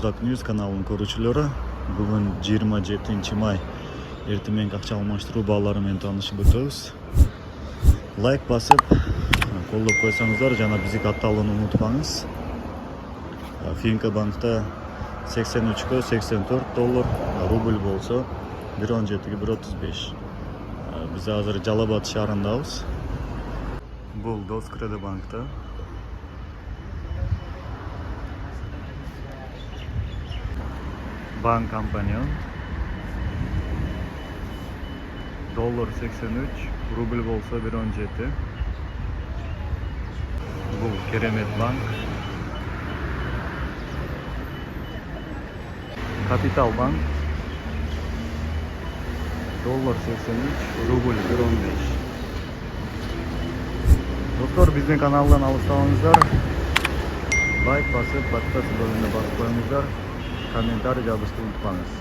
Nasdaq News kanalının korucuları. Bugün 27 may. Ertemenki akça almashtırуу baалары менен таанышып өтөбүз. Лайк басып, колдоп койсоңуздар жана бизди катталууну унутпаңыз. Финка банкта 83 84 доллар, рубль болсо 1.17 1.35. Биз азыр Жалал Абад шаарындабыз. Бул Доскреде банкта. Банк компаньон. Доллар 83, рубль болсо 1.17. Бул Керемет банк. Капитал банк. Доллар 83, рубль 1.15. Достор, биздин каналдан алыстабаңыздар. Лайк басып, подписка бөлүмүнө басып коюңуздар. Комментарий жазышты унутпаңыз.